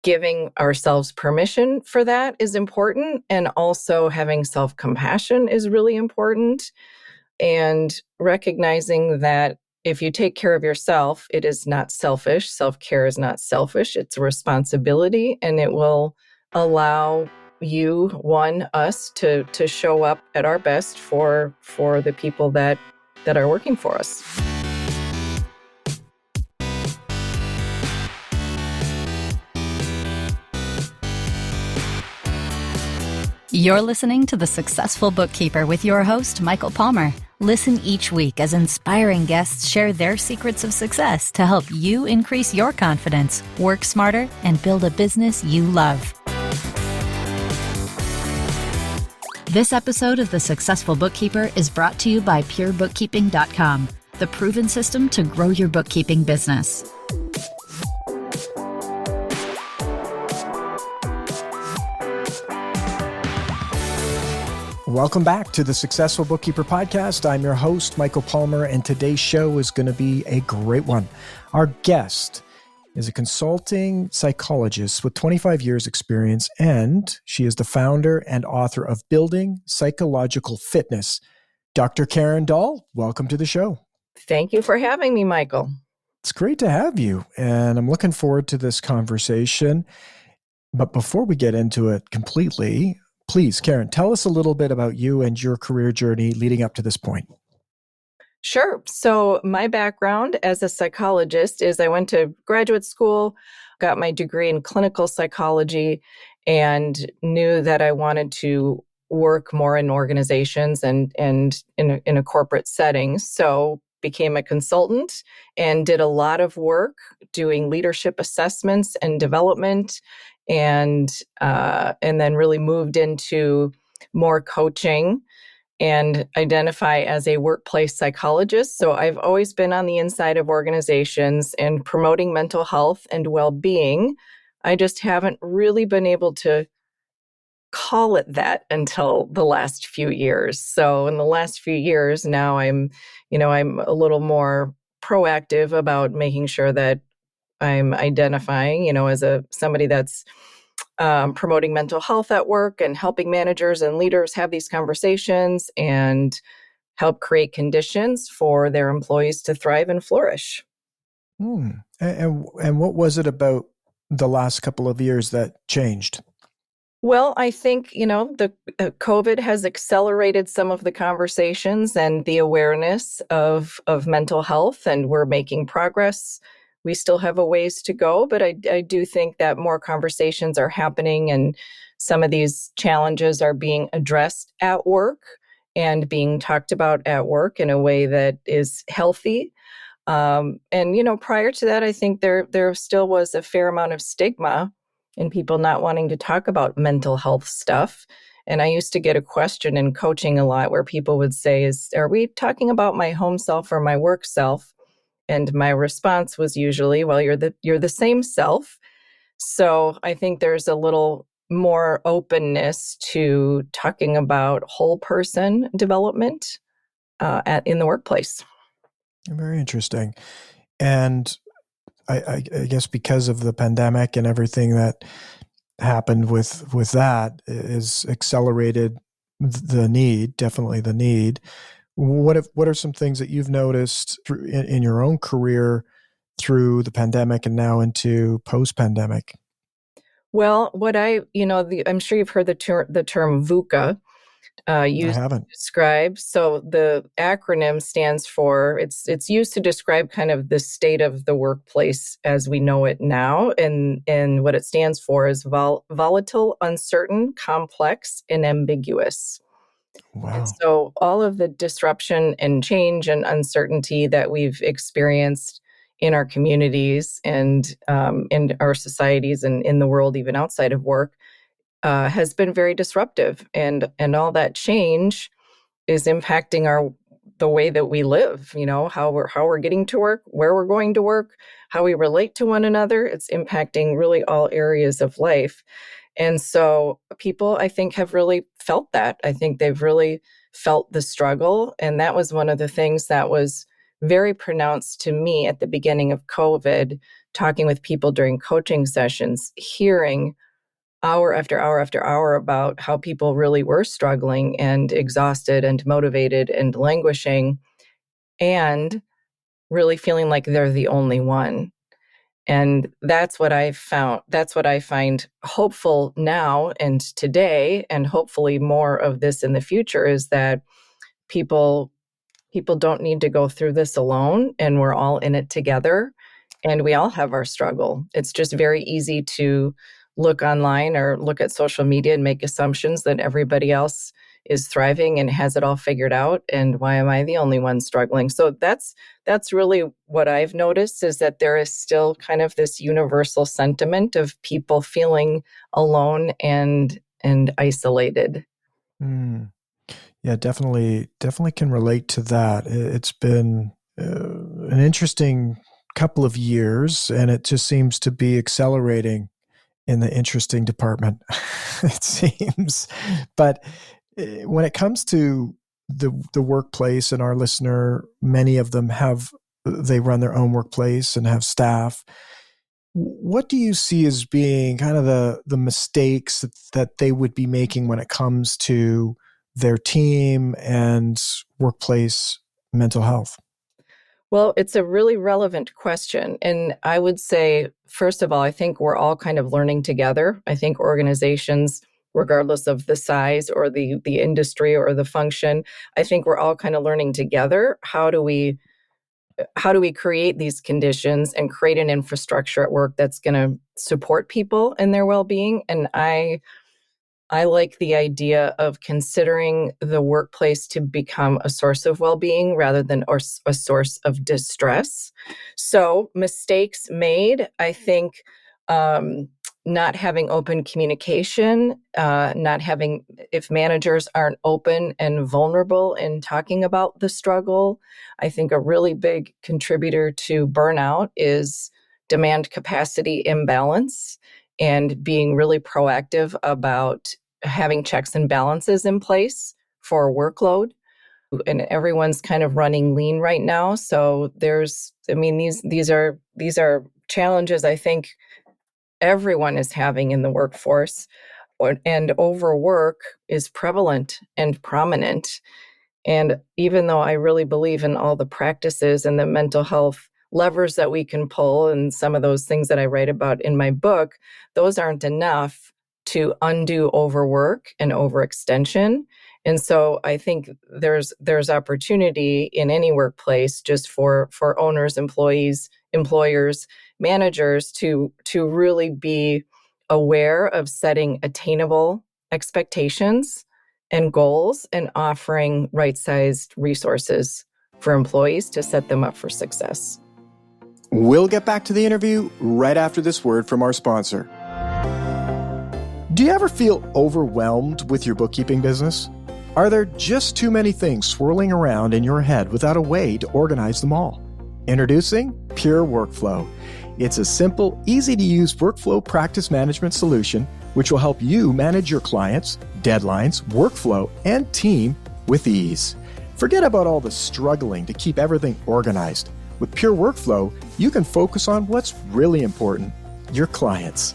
giving ourselves permission for that is important. And also having self-compassion is really important. And recognizing that if you take care of yourself, it is not selfish. Self-care is not selfish. It's a responsibility, and it will allow us to show up at our best for the people that are working for us. You're listening to The Successful Bookkeeper with your host, Michael Palmer. Listen each week as inspiring guests share their secrets of success to help you increase your confidence, work smarter, and build a business you love. This episode of The Successful Bookkeeper is brought to you by PureBookkeeping.com, the proven system to grow your bookkeeping business. Welcome back to the Successful Bookkeeper Podcast. I'm your host, Michael Palmer, and today's show is going to be a great one. Our guest is a consulting psychologist with 25 years experience, and she is the founder and author of Building Psychological Fitness. Dr. Karen Dahl, welcome to the show. Thank you for having me, Michael. It's great to have you, and I'm looking forward to this conversation. But before we get into it completely, please, Karen, tell us a little bit about you and your career journey leading up to this point. Sure. So my background as a psychologist is I went to graduate school, got my degree in clinical psychology, and knew that I wanted to work more in organizations and in a corporate setting. So became a consultant and did a lot of work doing leadership assessments and development, and then really moved into more coaching and identify as a workplace psychologist. So I've always been on the inside of organizations and promoting mental health and well-being. I just haven't really been able to call it that until the last few years. So in the last few years now, I'm a little more proactive about making sure that I'm identifying, as somebody that's promoting mental health at work and helping managers and leaders have these conversations and help create conditions for their employees to thrive and flourish. And what was it about the last couple of years that changed? Well, I think, the COVID has accelerated some of the conversations and the awareness of mental health, and we're making progress. We still have a ways to go, but I do think that more conversations are happening and some of these challenges are being addressed at work and being talked about at work in a way that is healthy. Prior to that, I think there still was a fair amount of stigma and people not wanting to talk about mental health stuff. And I used to get a question in coaching a lot where people would say, are we talking about my home self or my work self? And my response was usually, well, you're the same self. So I think there's a little more openness to talking about whole person development in the workplace. Very interesting. And I guess because of the pandemic and everything that happened with that is accelerated definitely the need. What are some things that you've noticed in your own career through the pandemic and now into post-pandemic? Well, I'm sure you've heard the term VUCA. Used to describe. So the acronym stands for, it's used to describe kind of the state of the workplace as we know it now. And what it stands for is volatile, uncertain, complex, and ambiguous. Wow. And so all of the disruption and change and uncertainty that we've experienced in our communities and in our societies and in the world, even outside of work, has been very disruptive, and all that change is impacting the way that we live. How we're getting to work, where we're going to work, how we relate to one another. It's impacting really all areas of life, and so people, I think, have really felt that. I think they've really felt the struggle, and that was one of the things that was very pronounced to me at the beginning of COVID. talking with people during coaching sessions, hearing hour after hour after hour about how people really were struggling and exhausted and motivated and languishing, and really feeling like they're the only one. And that's what I found. That's what I find hopeful now and today, and hopefully more of this in the future, is that people don't need to go through this alone, and we're all in it together, and we all have our struggle. It's just very easy to look online or look at social media and make assumptions that everybody else is thriving and has it all figured out, and why am I the only one struggling? So that's really what I've noticed, is that there is still kind of this universal sentiment of people feeling alone and isolated. Mm. Yeah, definitely can relate to that. It's been an interesting couple of years, and it just seems to be accelerating in the interesting department, it seems. But when it comes to the workplace, and our listener, many of them they run their own workplace and have staff. What do you see as being kind of the mistakes that they would be making when it comes to their team and workplace mental health? Well, it's a really relevant question. And I would say, first of all, I think we're all kind of learning together. I think organizations, regardless of the size or the industry or the function, I think we're all kind of learning together. How do we create these conditions and create an infrastructure at work that's going to support people in their well-being? And I like the idea of considering the workplace to become a source of well-being rather than a source of distress. So mistakes made, I think, not having open communication, if managers aren't open and vulnerable in talking about the struggle. I think a really big contributor to burnout is demand capacity imbalance, and being really proactive about having checks and balances in place for workload. And everyone's kind of running lean right now. So these are challenges I think everyone is having in the workforce, and overwork is prevalent and prominent. And even though I really believe in all the practices and the mental health levers that we can pull, and some of those things that I write about in my book, those aren't enough to undo overwork and overextension. And so I think there's opportunity in any workplace, just for owners, employees, employers, managers, to really be aware of setting attainable expectations and goals, and offering right-sized resources for employees to set them up for success. We'll get back to the interview right after this word from our sponsor. Do you ever feel overwhelmed with your bookkeeping business? Are there just too many things swirling around in your head without a way to organize them all? Introducing Pure Workflow. It's a simple, easy-to-use workflow practice management solution which will help you manage your clients, deadlines, workflow, and team with ease. Forget about all the struggling to keep everything organized. With Pure Workflow, you can focus on what's really important, your clients.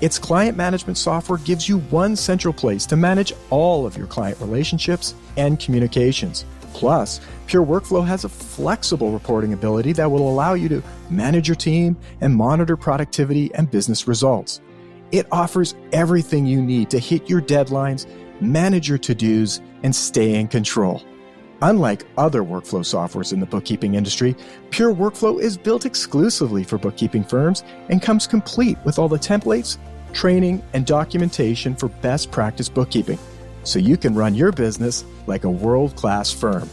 Its client management software gives you one central place to manage all of your client relationships and communications. Plus, Pure Workflow has a flexible reporting ability that will allow you to manage your team and monitor productivity and business results. It offers everything you need to hit your deadlines, manage your to-dos, and stay in control. Unlike other workflow softwares in the bookkeeping industry, Pure Workflow is built exclusively for bookkeeping firms and comes complete with all the templates, training, and documentation for best practice bookkeeping, so you can run your business like a world-class firm.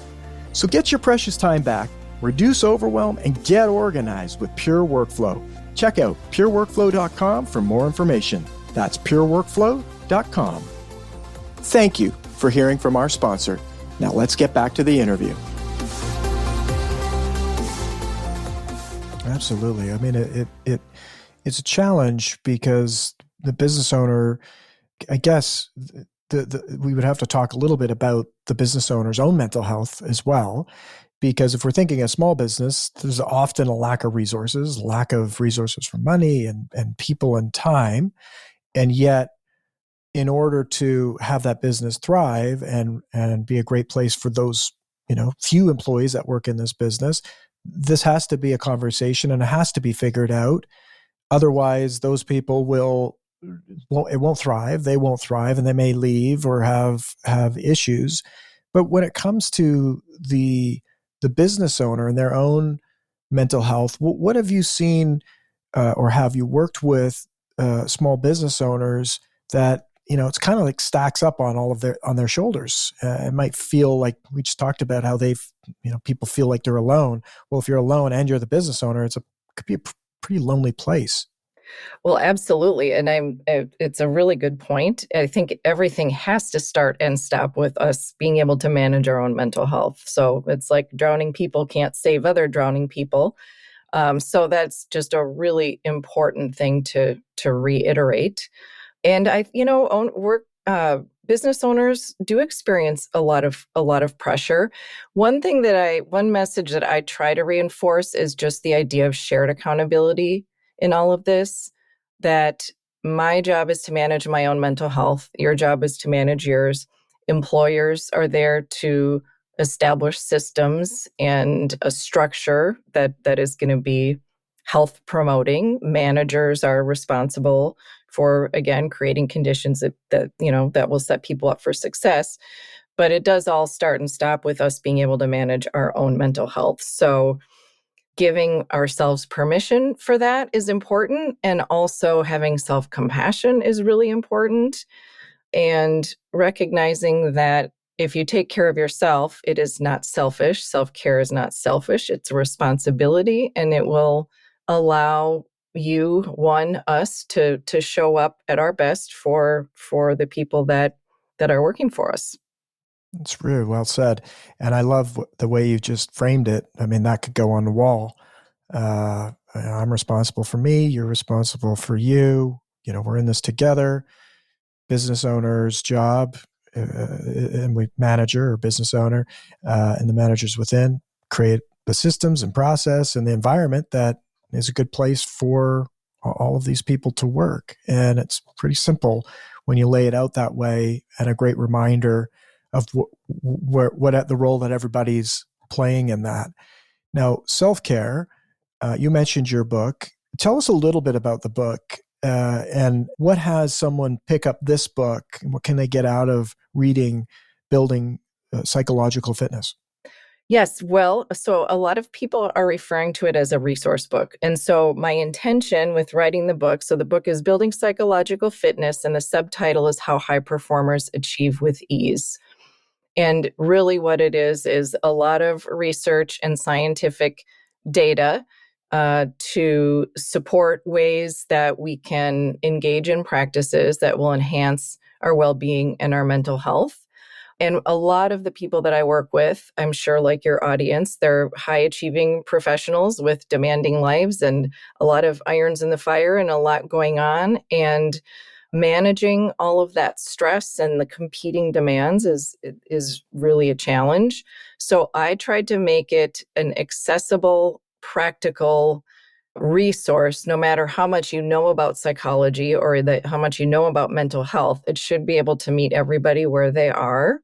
So get your precious time back, reduce overwhelm, and get organized with Pure Workflow. Check out pureworkflow.com for more information. That's pureworkflow.com. Thank you for hearing from our sponsor. Now let's get back to the interview. Absolutely. I mean, it's a challenge because the business owner, I guess, we would have to talk a little bit about the business owner's own mental health as well. Because if we're thinking a small business, there's often a lack of resources for money and people and time. And yet, in order to have that business thrive and be a great place for those, few employees that work in this business, this has to be a conversation and it has to be figured out. Otherwise, those people won't thrive. They won't thrive, and they may leave or have issues. But when it comes to the business owner and their own mental health, what have you seen, or have you worked with small business owners that it's kind of like stacks up on their shoulders? It might feel like we just talked about how people feel like they're alone. Well, if you're alone and you're the business owner, it could be a pretty lonely place. Well, absolutely. And it's a really good point. I think everything has to start and stop with us being able to manage our own mental health. So it's like drowning people can't save other drowning people. So that's just a really important thing to reiterate. And business owners do experience a lot of pressure. One message that I try to reinforce is just the idea of shared accountability in all of this, that my job is to manage my own mental health. Your job is to manage yours. Employers are there to establish systems and a structure that is going to be health promoting. Managers are responsible for, again, creating conditions that will set people up for success. But it does all start and stop with us being able to manage our own mental health. So giving ourselves permission for that is important. And also having self-compassion is really important. And recognizing that if you take care of yourself, it is not selfish. Self-care is not selfish. It's a responsibility, and it will allow us to show up at our best for the people that are working for us. It's really well said. And I love the way you just framed it. I mean, that could go on the wall. I'm responsible for me. You're responsible for you. We're in this together. Business owner's job, and manager or business owner, and the managers within create the systems and process and the environment that is a good place for all of these people to work. And it's pretty simple when you lay it out that way, and a great reminder of what the role that everybody's playing in that. Now, self-care, you mentioned your book. Tell us a little bit about the book, and what has someone pick up this book, and what can they get out of reading Building Psychological Fitness? Yes, well, so a lot of people are referring to it as a resource book. And so my intention with writing the book, so the book is Building Psychological Fitness, and the subtitle is How High Performers Achieve with Ease. And really what it is a lot of research and scientific data to support ways that we can engage in practices that will enhance our well-being and our mental health. And a lot of the people that I work with, I'm sure like your audience, they're high-achieving professionals with demanding lives and a lot of irons in the fire and a lot going on. And managing all of that stress and the competing demands is really a challenge. So I tried to make it an accessible, practical resource. No matter how much you know about psychology or how much you know about mental health, it should be able to meet everybody where they are.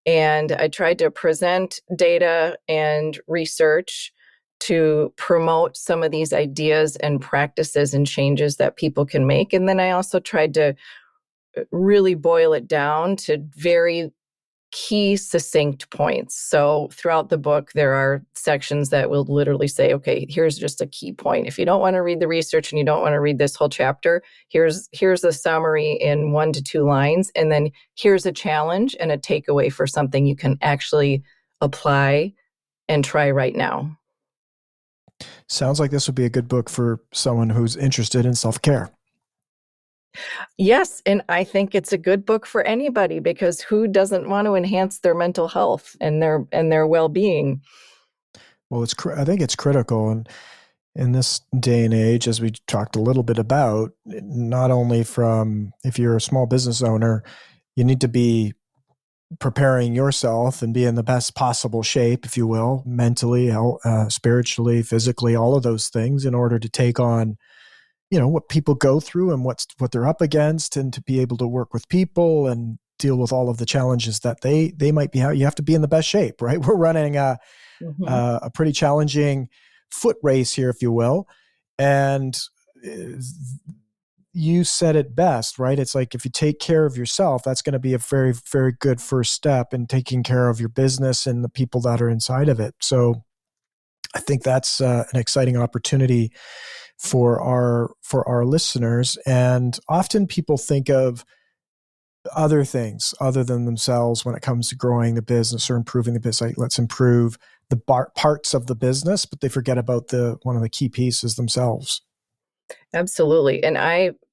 And I tried to present data and research to promote some of these ideas and practices and changes that people can make. And then I also tried to really boil it down to very key, succinct points. So throughout the book, there are sections that will literally say, okay, here's just a key point. If you don't want to read the research and you don't want to read this whole chapter, here's a summary in 1 to 2 lines. And then here's a challenge and a takeaway for something you can actually apply and try right now. Sounds like this would be a good book for someone who's interested in self-care. Yes, and I think it's a good book for anybody, because who doesn't want to enhance their mental health and their well-being? Well, I think it's critical, and in this day and age, as we talked a little bit about, not only from if you're a small business owner, you need to be preparing yourself and be in the best possible shape, if you will, mentally, spiritually, physically, all of those things in order to take on, what people go through and what they're up against, and to be able to work with people and deal with all of the challenges that they might be. You have to be in the best shape, right? We're running a pretty challenging foot race here, if you will. And you said it best, right? It's like, if you take care of yourself, that's going to be a very, very good first step in taking care of your business and the people that are inside of it. So I think that's an exciting opportunity for our listeners. And often people think of other things other than themselves when it comes to growing the business or improving the business. Like, let's improve the parts of the business, but they forget about one of the key pieces themselves. Absolutely. And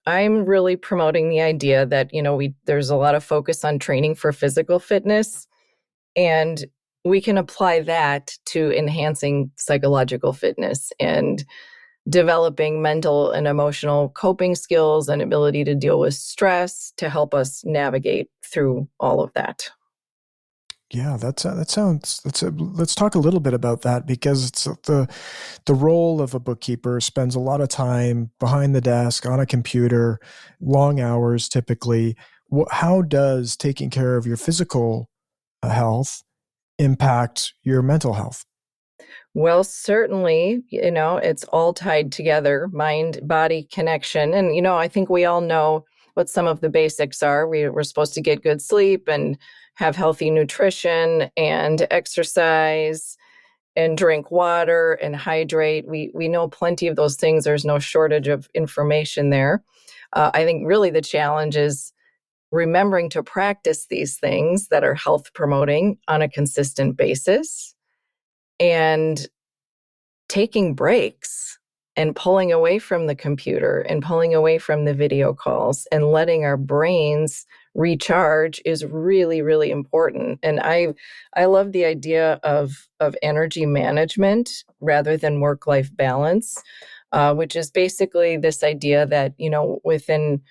I'm really promoting the idea that, there's a lot of focus on training for physical fitness, and we can apply that to enhancing psychological fitness and developing mental and emotional coping skills and ability to deal with stress to help us navigate through all of that. Yeah, let's talk a little bit about that, because it's the role of a bookkeeper spends a lot of time behind the desk on a computer, long hours typically. How does taking care of your physical health impact your mental health? Well, certainly, it's all tied together, mind-body connection. And, I think we all know what some of the basics are. We're supposed to get good sleep and have healthy nutrition and exercise and drink water and hydrate. We know plenty of those things. There's no shortage of information there. I think really the challenge is remembering to practice these things that are health promoting on a consistent basis, and taking breaks and pulling away from the computer and pulling away from the video calls and letting our brains recharge is really, really important. And I love the idea of energy management rather than work-life balance, which is basically this idea that, within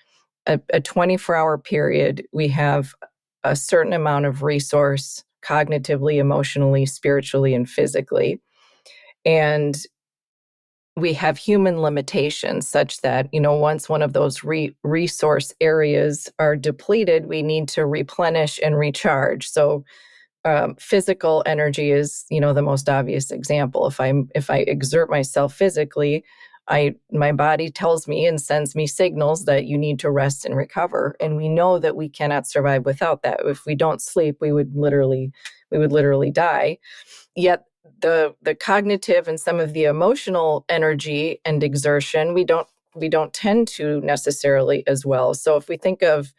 a 24-hour period, we have a certain amount of resource cognitively, emotionally, spiritually, and physically. And we have human limitations such that, once one of those resource areas are depleted, we need to replenish and recharge. So physical energy is, the most obvious example. If I exert myself physically, my body tells me and sends me signals that you need to rest and recover. And we know that we cannot survive without that. If we don't sleep, we would literally die. Yet the cognitive and some of the emotional energy and exertion, we don't tend to necessarily as well. So if we think of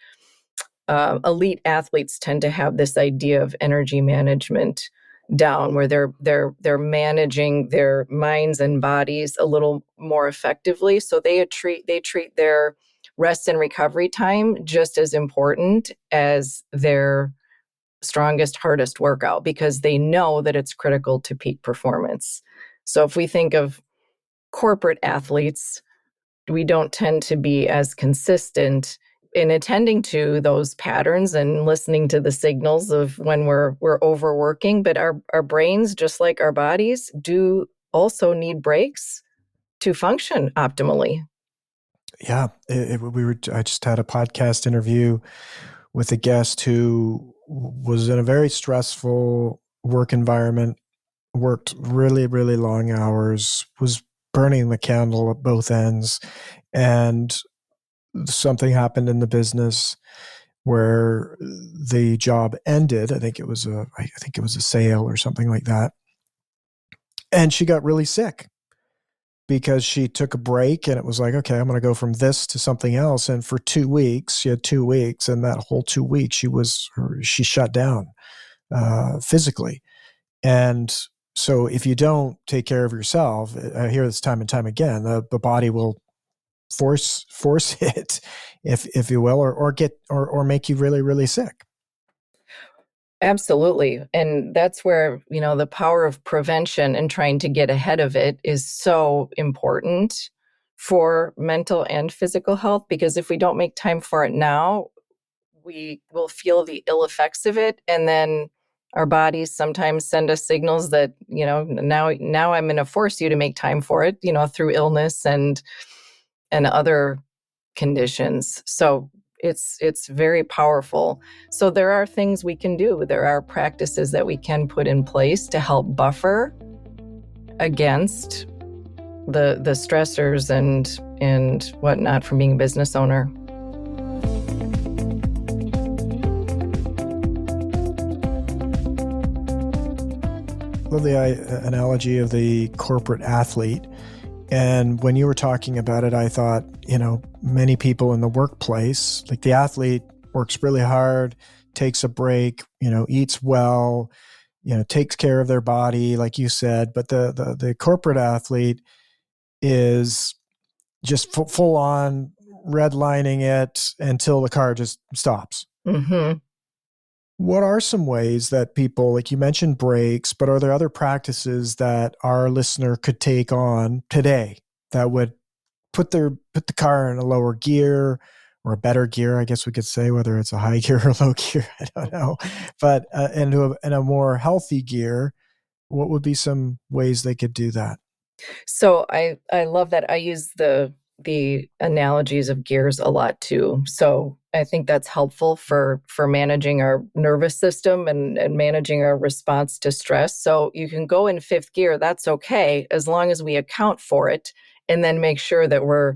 elite athletes, tend to have this idea of energy management down, where they're managing their minds and bodies a little more effectively. So they treat their rest and recovery time just as important as their strongest, hardest workout, because they know that it's critical to peak performance. So if we think of corporate athletes, we don't tend to be as consistent in attending to those patterns and listening to the signals of when we're overworking. But our brains, just like our bodies, do also need breaks to function optimally. Yeah, I just had a podcast interview with a guest who was in a very stressful work environment, worked really, really long hours, was burning the candle at both ends, and something happened in the business where the job ended. I think it was a sale or something like that. And she got really sick because she took a break, and it was like, okay, I'm going to go from this to something else. And for 2 weeks, she had 2 weeks, and that whole 2 weeks she shut down physically. And so if you don't take care of yourself, I hear this time and time again, the body will force it, if you will, or make you really, really sick. Absolutely. And that's where, the power of prevention and trying to get ahead of it is so important for mental and physical health, because if we don't make time for it now, we will feel the ill effects of it. And then our bodies sometimes send us signals that, now I'm going to force you to make time for it, through illness and other conditions. So it's very powerful. So there are things we can do. There are practices that we can put in place to help buffer against the stressors and whatnot from being a business owner. Love the analogy of the corporate athlete. And when you were talking about it, I thought, many people in the workplace, like the athlete works really hard, takes a break, eats well, takes care of their body, like you said. But the corporate athlete is just full on redlining it until the car just stops. Mm-hmm. What are some ways that people, like you mentioned breaks, but are there other practices that our listener could take on today that would put the car in a lower gear or a better gear, I guess we could say, whether it's a high gear or low gear, I don't know, but in a more healthy gear? What would be some ways they could do that? So I love that. I use the analogies of gears a lot too. So I think that's helpful for managing our nervous system and managing our response to stress. So you can go in fifth gear, that's okay, as long as we account for it and then make sure that we're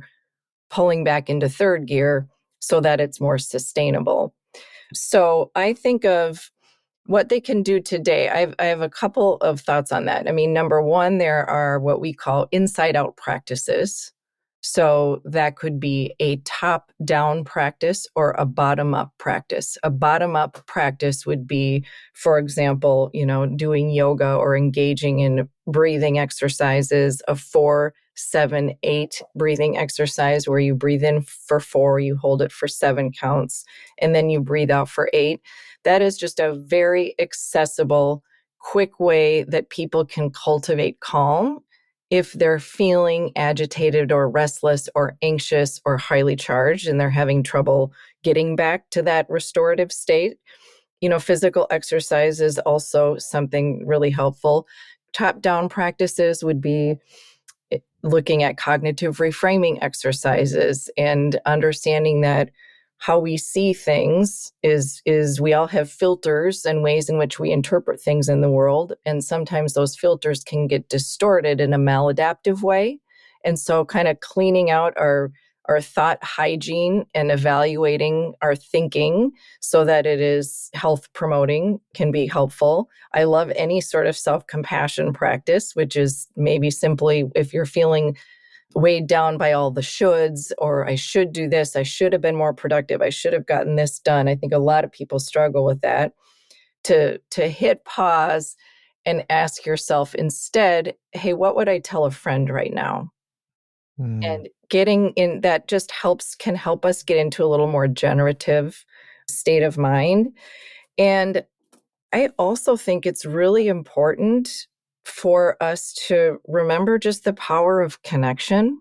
pulling back into third gear so that it's more sustainable. So I think of what they can do today. I have a couple of thoughts on that. I mean, number one, there are what we call inside out practices. So that could be a top down practice or a bottom up practice. A bottom up practice would be, for example, doing yoga or engaging in breathing exercises, a 4-7-8 breathing exercise where you breathe in for 4, you hold it for 7 counts, and then you breathe out for 8. That is just a very accessible, quick way that people can cultivate calm if they're feeling agitated or restless or anxious or highly charged and they're having trouble getting back to that restorative state. Physical exercise is also something really helpful. Top-down practices would be looking at cognitive reframing exercises and understanding that how we see things is we all have filters and ways in which we interpret things in the world. And sometimes those filters can get distorted in a maladaptive way. And so kind of cleaning out our thought hygiene and evaluating our thinking so that it is health promoting can be helpful. I love any sort of self-compassion practice, which is maybe simply if you're feeling weighed down by all the shoulds, or I should do this, I should have been more productive, I should have gotten this done. I think a lot of people struggle with that. To hit pause and ask yourself instead, hey, what would I tell a friend right now? And getting in that just can help us get into a little more generative state of mind. And I also think it's really important for us to remember just the power of connection.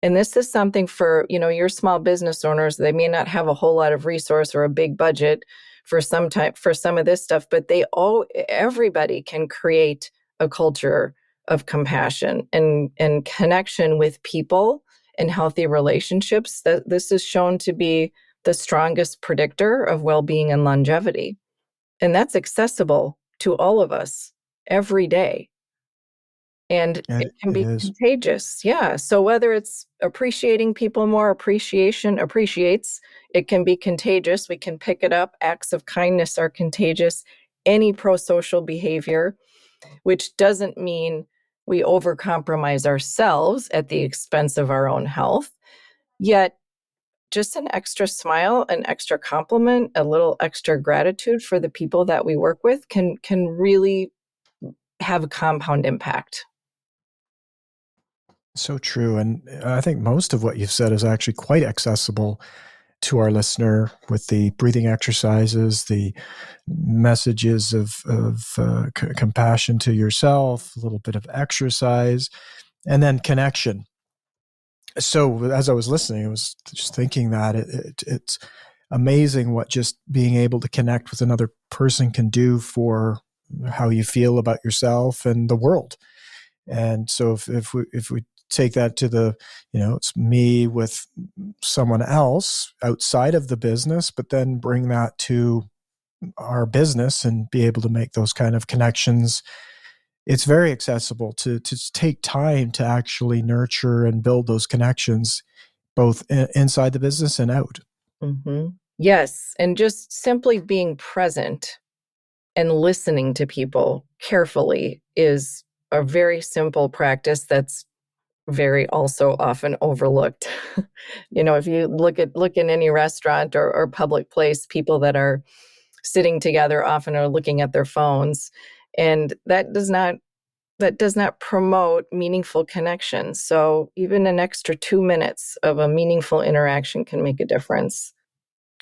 And this is something for, your small business owners. They may not have a whole lot of resource or a big budget for some of this stuff, but everybody can create a culture of compassion and connection with people and healthy relationships. That this is shown to be the strongest predictor of well-being and longevity. And that's accessible to all of us every day. And it can be contagious. Yeah. So whether it's appreciating people more, appreciation appreciates, it can be contagious. We can pick it up. Acts of kindness are contagious. Any pro-social behavior, which doesn't mean we overcompromise ourselves at the expense of our own health. Yet just an extra smile, an extra compliment, a little extra gratitude for the people that we work with can really have a compound impact. So true. And I think most of what you've said is actually quite accessible to our listener with the breathing exercises, the messages of compassion to yourself, a little bit of exercise, and then connection. So as I was listening, I was just thinking that it's amazing what just being able to connect with another person can do for how you feel about yourself and the world. And so if we take that to the, it's me with someone else outside of the business, but then bring that to our business and be able to make those kind of connections, it's very accessible to take time to actually nurture and build those connections, both inside the business and out. Mm-hmm. Yes. And just simply being present and listening to people carefully is a very simple practice that's very also often overlooked. If you look in any restaurant or public place, people that are sitting together often are looking at their phones, and that does not promote meaningful connection. So even an extra 2 minutes of a meaningful interaction can make a difference.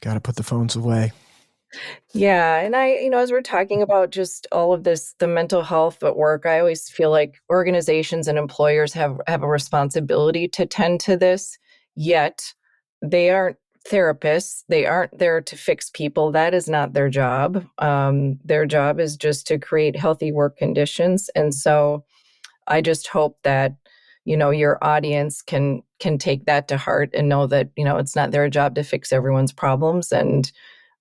Got to put the phones away. Yeah. And as we're talking about just all of this, the mental health at work, I always feel like organizations and employers have a responsibility to tend to this, yet they aren't therapists. They aren't there to fix people. That is not their job. Their job is just to create healthy work conditions. And so I just hope that, your audience can take that to heart and know that, it's not their job to fix everyone's problems, and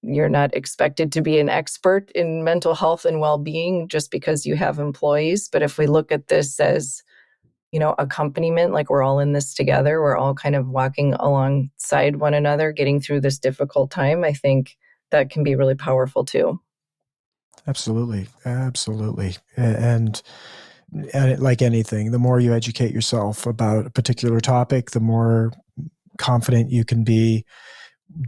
you're not expected to be an expert in mental health and well-being just because you have employees. But if we look at this as, accompaniment, like we're all in this together, we're all kind of walking alongside one another, getting through this difficult time, I think that can be really powerful too. Absolutely. Absolutely. And like anything, the more you educate yourself about a particular topic, the more confident you can be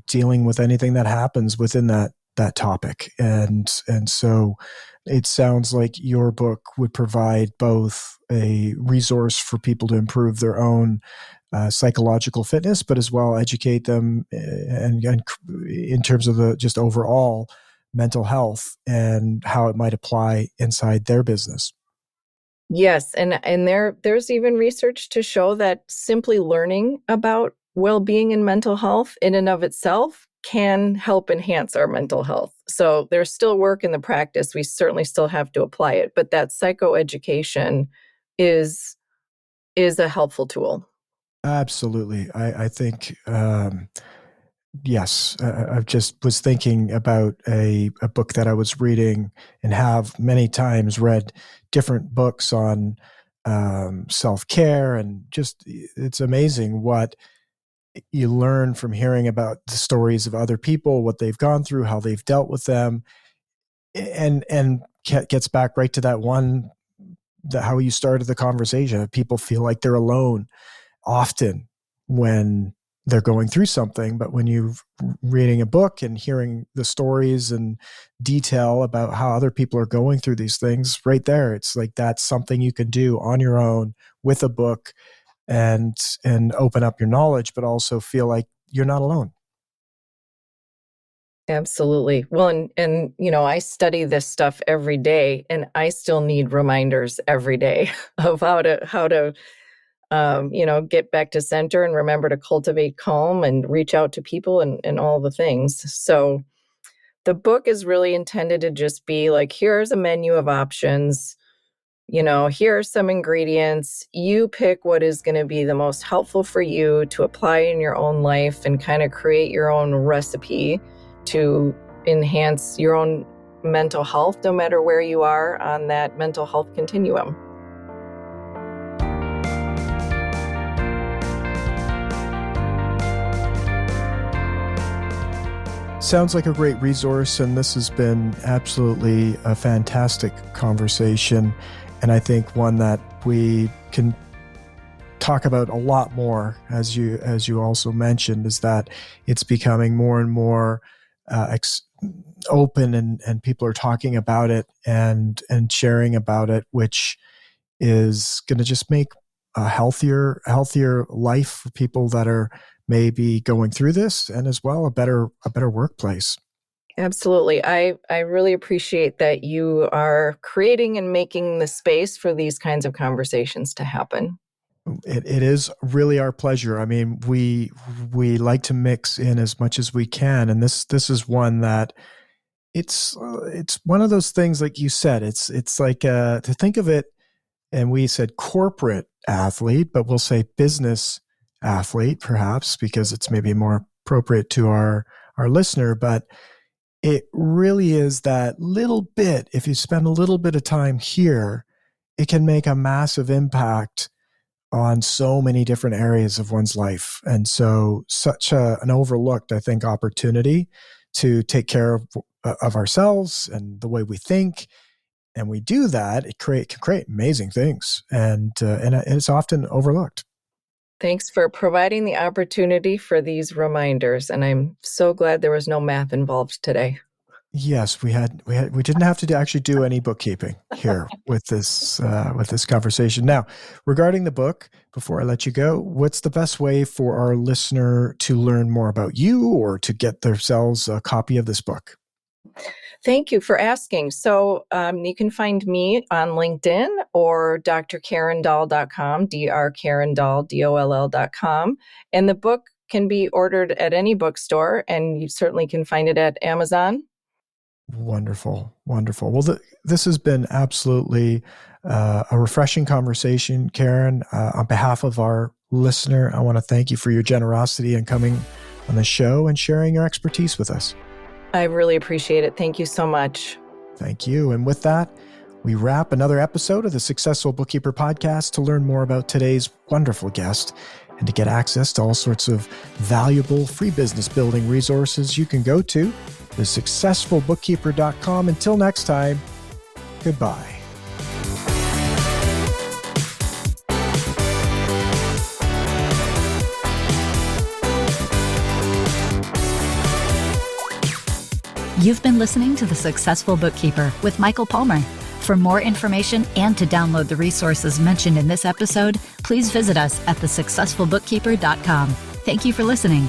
dealing with anything that happens within that topic. And so it sounds like your book would provide both a resource for people to improve their own psychological fitness, but as well educate them and in terms of the just overall mental health and how it might apply inside their business. Yes, and there's even research to show that simply learning about well-being and mental health in and of itself can help enhance our mental health. So there's still work in the practice. We certainly still have to apply it, but that psychoeducation is a helpful tool. Absolutely. I think, yes, I just was thinking about a book that I was reading and have many times read different books on self-care, and just it's amazing what you learn from hearing about the stories of other people, what they've gone through, how they've dealt with them, and gets back right to that one, how you started the conversation. People feel like they're alone often when they're going through something, but when you're reading a book and hearing the stories and detail about how other people are going through these things, right there, it's like that's something you can do on your own with a book and open up your knowledge, but also feel like you're not alone. Absolutely. Well, and I study this stuff every day, and I still need reminders every day of how to get back to center and remember to cultivate calm and reach out to people and all the things. So the book is really intended to just be like, here's a menu of options. Here are some ingredients. You pick what is going to be the most helpful for you to apply in your own life and kind of create your own recipe to enhance your own mental health, no matter where you are on that mental health continuum. Sounds like a great resource, and this has been absolutely a fantastic conversation, and I think one that we can talk about a lot more, as you also mentioned, is that it's becoming more and more open, and people are talking about it and sharing about it, which is going to just make a healthier life for people that are maybe going through this, and as well a better workplace. Absolutely. I really appreciate that you are creating and making the space for these kinds of conversations to happen. It is really our pleasure. I mean, we like to mix in as much as we can, and this is one that it's one of those things, like you said. It's like to think of it, and we said corporate athlete, but we'll say business athlete, perhaps, because it's maybe more appropriate to our listener. But it really is that little bit. If you spend a little bit of time here, it can make a massive impact on so many different areas of one's life. And so such an overlooked, I think, opportunity to take care of ourselves and the way we think. And we do that, it can create amazing things. And it's often overlooked. Thanks for providing the opportunity for these reminders. And I'm so glad there was no math involved today. Yes, we didn't have to actually do any bookkeeping here with this conversation. Now, regarding the book, before I let you go, what's the best way for our listener to learn more about you or to get themselves a copy of this book? Thank you for asking. So you can find me on LinkedIn or drkarendahl.com, drkarendahl.com. And the book can be ordered at any bookstore, and you certainly can find it at Amazon. Wonderful. Well, this has been absolutely a refreshing conversation, Karen. On behalf of our listener, I want to thank you for your generosity in coming on the show and sharing your expertise with us. I really appreciate it. Thank you so much. Thank you. And with that, we wrap another episode of the Successful Bookkeeper podcast. To learn more about today's wonderful guest and to get access to all sorts of valuable free business building resources, you can go to thesuccessfulbookkeeper.com. Until next time, goodbye. You've been listening to The Successful Bookkeeper with Michael Palmer. For more information and to download the resources mentioned in this episode, please visit us at thesuccessfulbookkeeper.com. Thank you for listening.